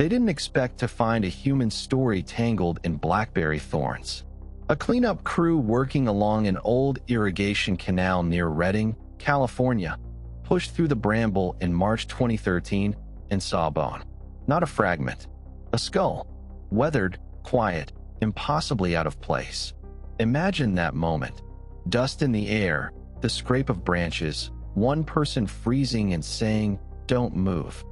They didn't expect to find a human story tangled in blackberry thorns. A cleanup crew working along an old irrigation canal near Redding, California, pushed through the bramble in March 2013 and saw a bone. Not a fragment. A skull. Weathered, quiet, impossibly out of place. Imagine that moment. Dust in the air, the scrape of branches, one person freezing and saying, "Don't move."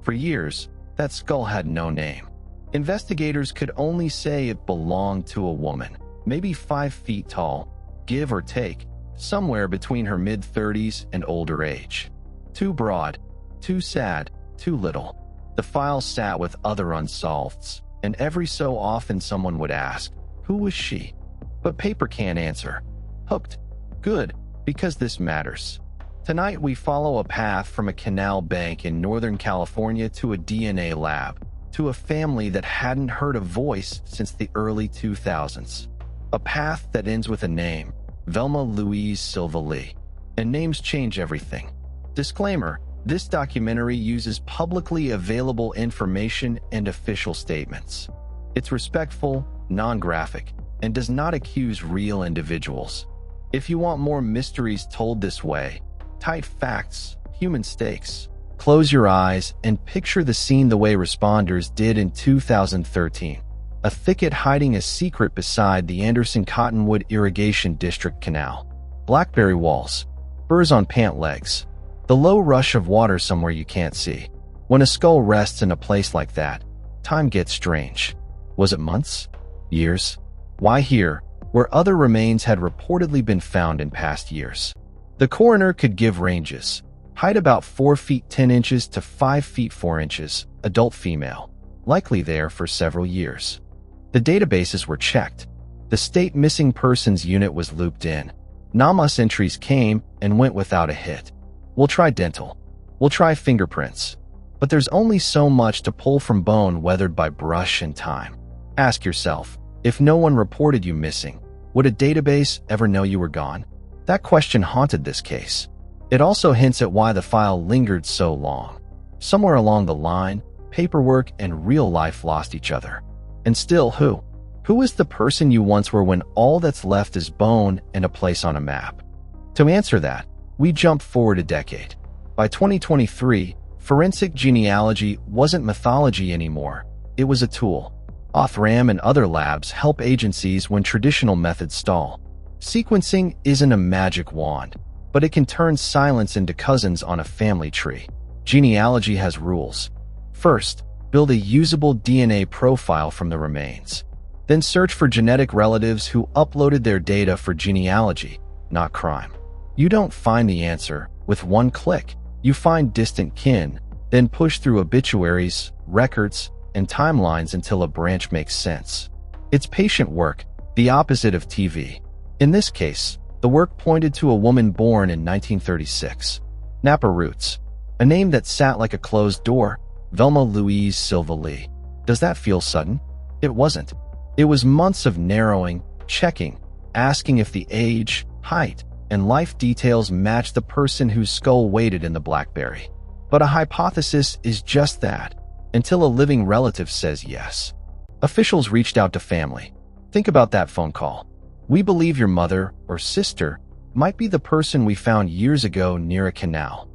For years, that skull had no name. Investigators could only say it belonged to a woman, maybe 5 feet tall, give or take, somewhere between her mid-30s and older age. Too broad, too sad, too little. The file sat with other unsolveds, and every so often someone would ask, who was she? But paper can't answer. Hooked. Good, because this matters. Tonight we follow a path from a canal bank in Northern California to a DNA lab, to a family that hadn't heard a voice since the early 2000s. A path that ends with a name, Velma Louise Silva Lee. And names change everything. Disclaimer, this documentary uses publicly available information and official statements. It's respectful, non-graphic, and does not accuse real individuals. If you want more mysteries told this way, tight facts, human stakes, close your eyes and picture the scene the way responders did in 2013. A thicket hiding a secret beside the Anderson Cottonwood Irrigation District Canal. Blackberry walls, burrs on pant legs, the low rush of water somewhere you can't see. When a skull rests in a place like that, time gets strange. Was it months? Years? Why here, where other remains had reportedly been found in past years? The coroner could give ranges. Height about 4 feet 10 inches to 5 feet 4 inches, adult female, likely there for several years. The databases were checked. The state missing persons unit was looped in. NAMAS entries came and went without a hit. We'll try dental. We'll try fingerprints. But there's only so much to pull from bone weathered by brush and time. Ask yourself, if no one reported you missing, would a database ever know you were gone? That question haunted this case. It also hints at why the file lingered so long. Somewhere along the line, paperwork and real life lost each other. And still, who? Who is the person you once were when all that's left is bone and a place on a map? To answer that, we jump forward a decade. By 2023, forensic genealogy wasn't mythology anymore. It was a tool. Othram and other labs help agencies when traditional methods stall. Sequencing isn't a magic wand, but it can turn silence into cousins on a family tree. Genealogy has rules. First, build a usable DNA profile from the remains. Then search for genetic relatives who uploaded their data for genealogy, not crime. You don't find the answer with one click. You find distant kin, then push through obituaries, records, and timelines until a branch makes sense. It's patient work, the opposite of TV. In this case, the work pointed to a woman born in 1936. Napa roots. A name that sat like a closed door, Velma Louise Silva Lee. Does that feel sudden? It wasn't. It was months of narrowing, checking, asking if the age, height, and life details matched the person whose skull waited in the blackberry. But a hypothesis is just that, until a living relative says yes. Officials reached out to family. Think about that phone call. We believe your mother or sister might be the person we found years ago near a canal.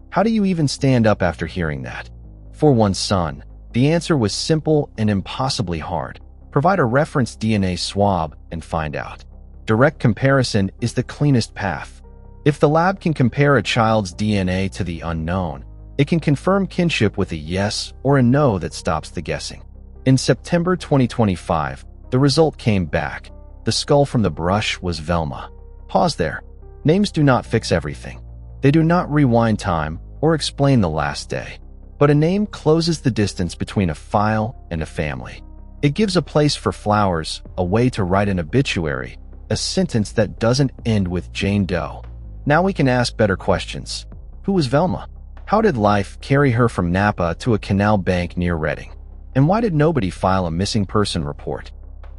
How do you even stand up after hearing that? For one's son, the answer was simple and impossibly hard. Provide a reference DNA swab and find out. Direct comparison is the cleanest path. If the lab can compare a child's DNA to the unknown, it can confirm kinship with a yes or a no that stops the guessing. In September 2025, the result came back. The skull from the brush was Velma. Pause there. Names do not fix everything. They do not rewind time or explain the last day. But a name closes the distance between a file and a family. It gives a place for flowers, a way to write an obituary, a sentence that doesn't end with Jane Doe. Now we can ask better questions. Who was Velma? How did life carry her from Napa to a canal bank near Redding? And why did nobody file a missing person report?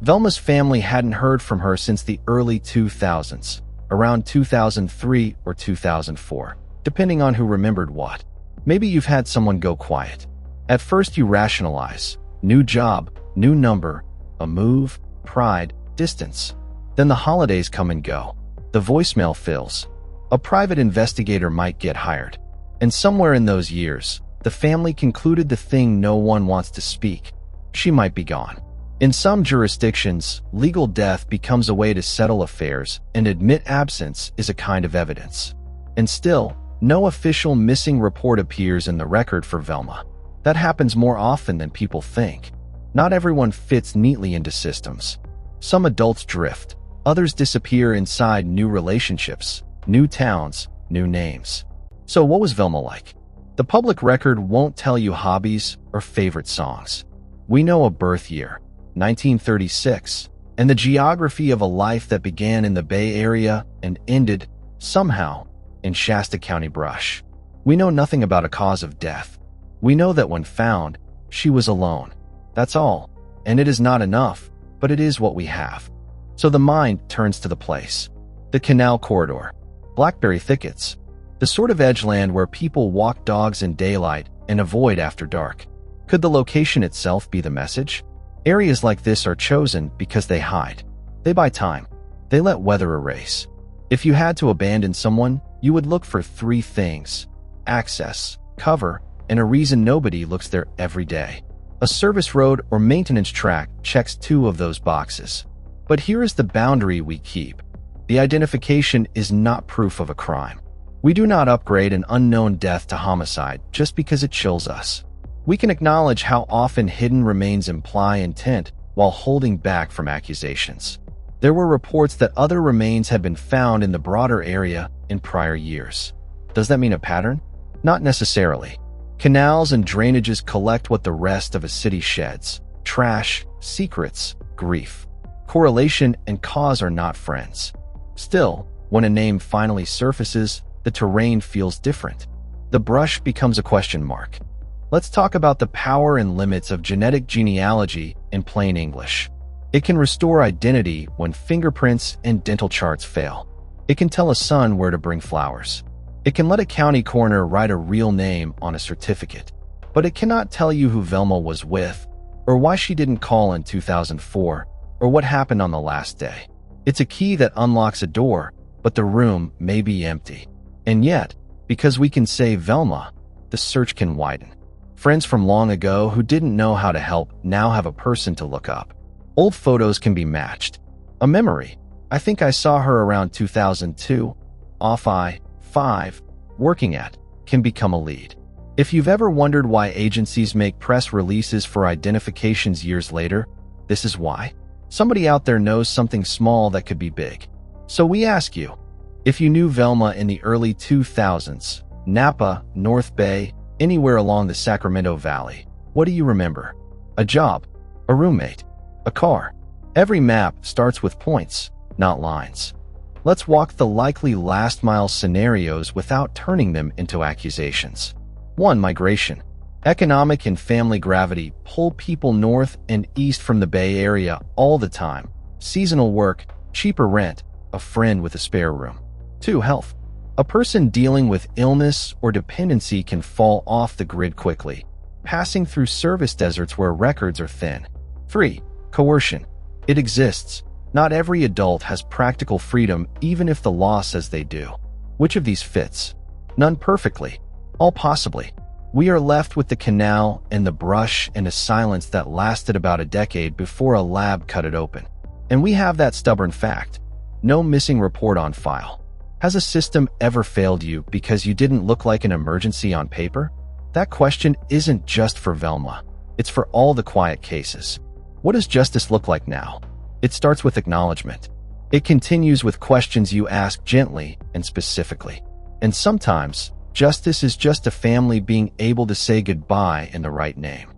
Velma's family hadn't heard from her since the early 2000s, around 2003 or 2004, depending on who remembered what. Maybe you've had someone go quiet. At first you rationalize. New job, new number, a move, pride, distance. Then the holidays come and go. The voicemail fills. A private investigator might get hired. And somewhere in those years, the family concluded the thing no one wants to speak. She might be gone. In some jurisdictions, legal death becomes a way to settle affairs and admit absence is a kind of evidence. And still, no official missing report appears in the record for Velma. That happens more often than people think. Not everyone fits neatly into systems. Some adults drift. Others disappear inside new relationships, new towns, new names. So what was Velma like? The public record won't tell you hobbies or favorite songs. We know a birth year, 1936, and the geography of a life that began in the Bay Area and ended, somehow, in Shasta County brush. We know nothing about a cause of death. We know that when found, she was alone. That's all. And it is not enough, but it is what we have. So the mind turns to the place. The canal corridor. Blackberry thickets. The sort of edgeland where people walk dogs in daylight and avoid after dark. Could the location itself be the message? Areas like this are chosen because they hide. They buy time. They let weather erase. If you had to abandon someone, you would look for three things: access, cover, and a reason nobody looks there every day. A service road or maintenance track checks two of those boxes. But here is the boundary we keep. The identification is not proof of a crime. We do not upgrade an unknown death to homicide just because it chills us. We can acknowledge how often hidden remains imply intent while holding back from accusations. There were reports that other remains had been found in the broader area in prior years. Does that mean a pattern? Not necessarily. Canals and drainages collect what the rest of a city sheds: trash, secrets, grief. Correlation and cause are not friends. Still, when a name finally surfaces, the terrain feels different. The brush becomes a question mark. Let's talk about the power and limits of genetic genealogy in plain English. It can restore identity when fingerprints and dental charts fail. It can tell a son where to bring flowers. It can let a county coroner write a real name on a certificate. But it cannot tell you who Velma was with, or why she didn't call in 2004, or what happened on the last day. It's a key that unlocks a door, but the room may be empty. And yet, because we can say Velma, the search can widen. Friends from long ago who didn't know how to help now have a person to look up. Old photos can be matched. A memory. I think I saw her around 2002. Off I-5, working at, can become a lead. If you've ever wondered why agencies make press releases for identifications years later, this is why. Somebody out there knows something small that could be big. So we ask you, if you knew Velma in the early 2000s, Napa, North Bay, anywhere along the Sacramento Valley, what do you remember? A job, a roommate, a car. Every map starts with points, not lines. Let's walk the likely last-mile scenarios without turning them into accusations. 1. Migration. Economic and family gravity pull people north and east from the Bay Area all the time. Seasonal work, cheaper rent, a friend with a spare room. 2. Health. A person dealing with illness or dependency can fall off the grid quickly, passing through service deserts where records are thin. 3. Coercion. It exists. Not every adult has practical freedom even if the law says they do. Which of these fits? None perfectly. All possibly. We are left with the canal and the brush and a silence that lasted about a decade before a lab cut it open. And we have that stubborn fact. No missing report on file. Has a system ever failed you because you didn't look like an emergency on paper? That question isn't just for Velma. It's for all the quiet cases. What does justice look like now? It starts with acknowledgement. It continues with questions you ask gently and specifically. And sometimes, justice is just a family being able to say goodbye in the right name.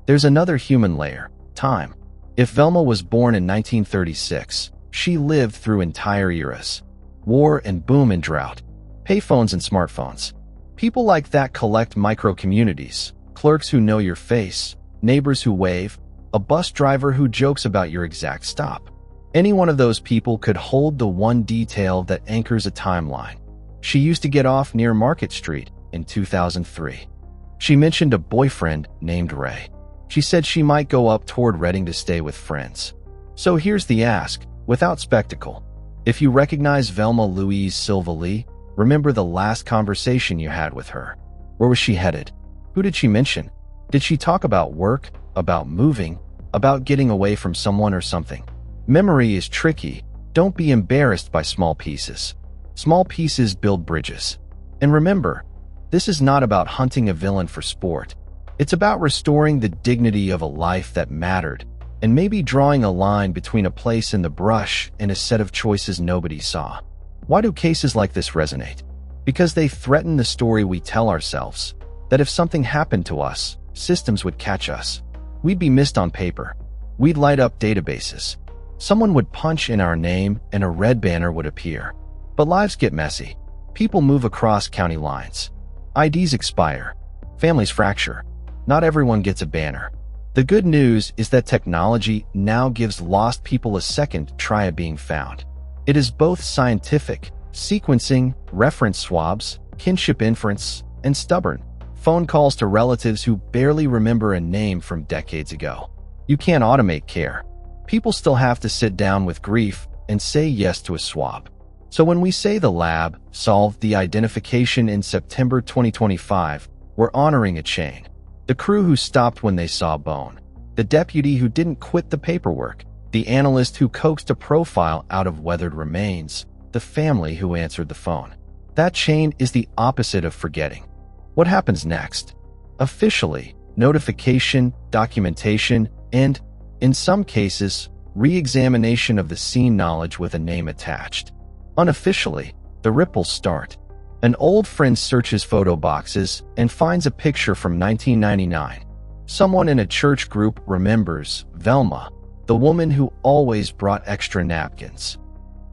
There's another human layer: time. If Velma was born in 1936, she lived through entire eras. War and boom and drought. Payphones and smartphones. People like that collect micro-communities. Clerks who know your face. Neighbors who wave. A bus driver who jokes about your exact stop. Any one of those people could hold the one detail that anchors a timeline. She used to get off near Market Street in 2003. She mentioned a boyfriend named Ray. She said she might go up toward Reading to stay with friends. So here's the ask, without spectacle. If you recognize Velma Louise Silva Lee, remember the last conversation you had with her. Where was she headed? Who did she mention? Did she talk about work, about moving, about getting away from someone or something? Memory is tricky. Don't be embarrassed by small pieces. Small pieces build bridges. And remember, this is not about hunting a villain for sport. It's about restoring the dignity of a life that mattered, and maybe drawing a line between a place in the brush and a set of choices nobody saw. Why do cases like this resonate? Because they threaten the story we tell ourselves, that if something happened to us, systems would catch us. We'd be missed on paper. We'd light up databases. Someone would punch in our name and a red banner would appear. But lives get messy. People move across county lines. IDs expire. Families fracture. Not everyone gets a banner. The good news is that technology now gives lost people a second try at being found. It is both scientific, sequencing, reference swabs, kinship inference, and stubborn phone calls to relatives who barely remember a name from decades ago. You can't automate care. People still have to sit down with grief and say yes to a swab. So when we say the lab solved the identification in September 2025, we're honoring a chain. The crew who stopped when they saw bone. The deputy who didn't quit the paperwork. The analyst who coaxed a profile out of weathered remains. The family who answered the phone. That chain is the opposite of forgetting. What happens next? Officially, notification, documentation, and, in some cases, re-examination of the scene knowledge with a name attached. Unofficially, the ripples start. An old friend searches photo boxes and finds a picture from 1999. Someone in a church group remembers Velma, the woman who always brought extra napkins.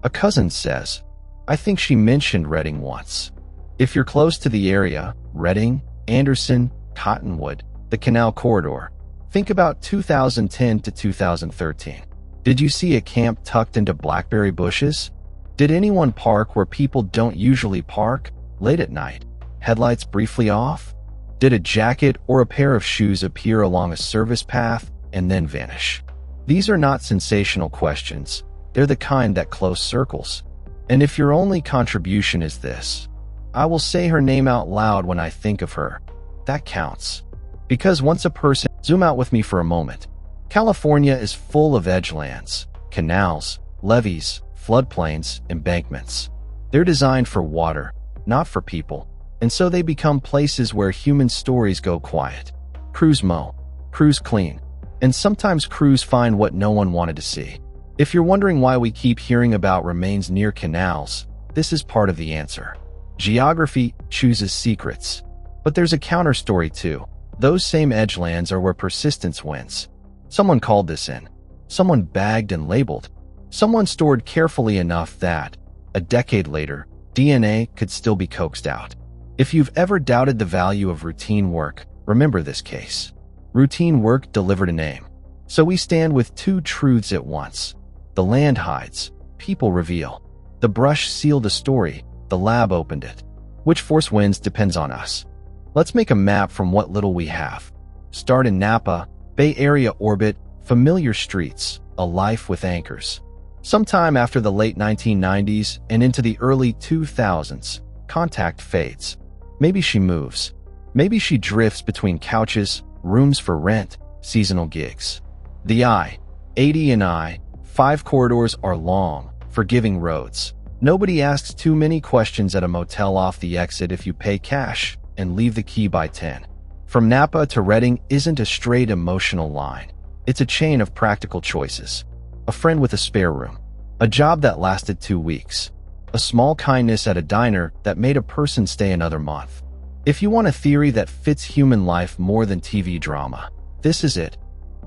A cousin says, "I think she mentioned Reading once." If you're close to the area, Reading, Anderson, Cottonwood, the Canal Corridor, think about 2010 to 2013. Did you see a camp tucked into blackberry bushes? Did anyone park where people don't usually park, late at night, headlights briefly off? Did a jacket or a pair of shoes appear along a service path and then vanish? These are not sensational questions. They're the kind that close circles. And if your only contribution is this, "I will say her name out loud when I think of her," that counts. Because once a person, zoom out with me for a moment. California is full of edgelands, canals, levees, floodplains, embankments. They're designed for water, not for people, and so they become places where human stories go quiet. Crews mow, crews clean, and sometimes crews find what no one wanted to see. If you're wondering why we keep hearing about remains near canals, this is part of the answer. Geography chooses secrets. But there's a counter story too. Those same edgelands are where persistence wins. Someone called this in. Someone bagged and labeled. Someone stored carefully enough that, a decade later, DNA could still be coaxed out. If you've ever doubted the value of routine work, remember this case. Routine work delivered a name. So we stand with two truths at once. The land hides, people reveal. The brush sealed a story, the lab opened it. Which force wins depends on us. Let's make a map from what little we have. Start in Napa, Bay Area orbit, familiar streets, a life with anchors. Sometime after the late 1990s and into the early 2000s, contact fades. Maybe she moves. Maybe she drifts between couches, rooms for rent, seasonal gigs. The I-80 and I-5 corridors are long, forgiving roads. Nobody asks too many questions at a motel off the exit if you pay cash and leave the key by 10. From Napa to Reading isn't a straight emotional line. It's a chain of practical choices. A friend with a spare room. A job that lasted 2 weeks. A small kindness at a diner that made a person stay another month. If you want a theory that fits human life more than TV drama, this is it.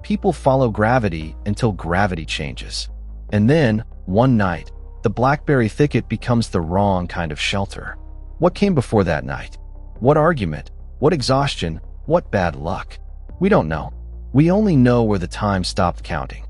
People follow gravity until gravity changes. And then, one night, the blackberry thicket becomes the wrong kind of shelter. What came before that night? What argument? What exhaustion? What bad luck? We don't know. We only know where the time stopped counting.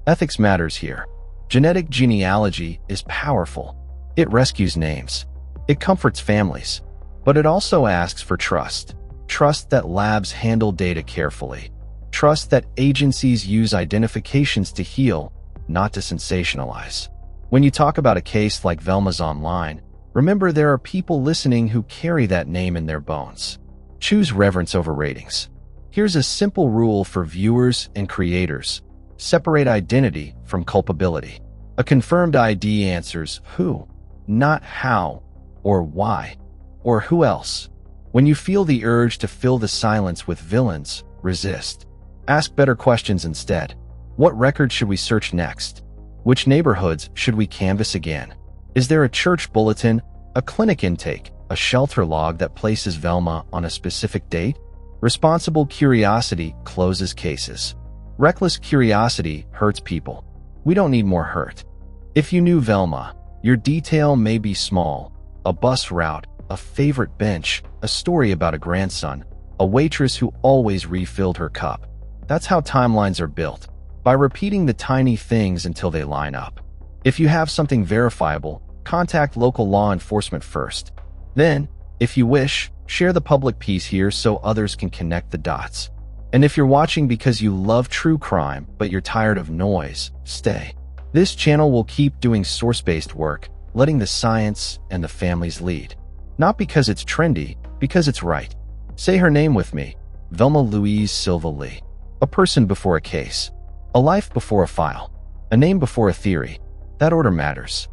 Ethics matters here. Genetic genealogy is powerful. It rescues names. It comforts families. But it also asks for trust. Trust that labs handle data carefully. Trust that agencies use identifications to heal, not to sensationalize. When you talk about a case like Velma's online, remember there are people listening who carry that name in their bones. Choose reverence over ratings. Here's a simple rule for viewers and creators. Separate identity from culpability. A confirmed ID answers who, not how, or why, or who else. When you feel the urge to fill the silence with villains, resist. Ask better questions instead. What record should we search next? Which neighborhoods should we canvass again? Is there a church bulletin, a clinic intake, a shelter log that places Velma on a specific date? Responsible curiosity closes cases. Reckless curiosity hurts people. We don't need more hurt. If you knew Velma, your detail may be small: a bus route, a favorite bench, a story about a grandson, a waitress who always refilled her cup. That's how timelines are built, by repeating the tiny things until they line up. If you have something verifiable, contact local law enforcement first. Then, if you wish, share the public piece here so others can connect the dots. And if you're watching because you love true crime but you're tired of noise, stay. This channel will keep doing source-based work, letting the science and the families lead. Not because it's trendy, because it's right. Say her name with me: Velma Louise Silva Lee. A person before a case. A life before a file. A name before a theory. That order matters.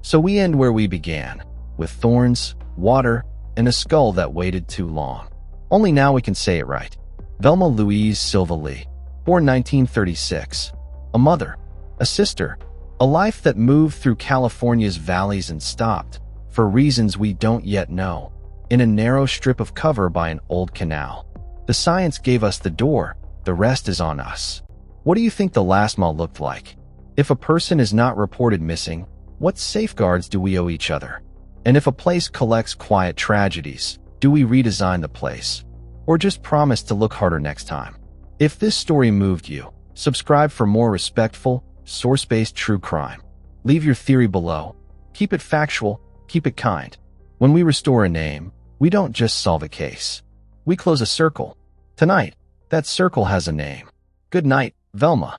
So we end where we began, with thorns, water, and a skull that waited too long. Only now we can say it right. Velma Louise Silva Lee, born 1936. A mother, a sister, a life that moved through California's valleys and stopped, for reasons we don't yet know, in a narrow strip of cover by an old canal. The science gave us the door, the rest is on us. What do you think the last mall looked like? If a person is not reported missing, what safeguards do we owe each other? And if a place collects quiet tragedies, do we redesign the place? Or just promise to look harder next time? If this story moved you, subscribe for more respectful, source-based true crime. Leave your theory below. Keep it factual, keep it kind. When we restore a name, we don't just solve a case. We close a circle. Tonight, that circle has a name. Good night, Velma.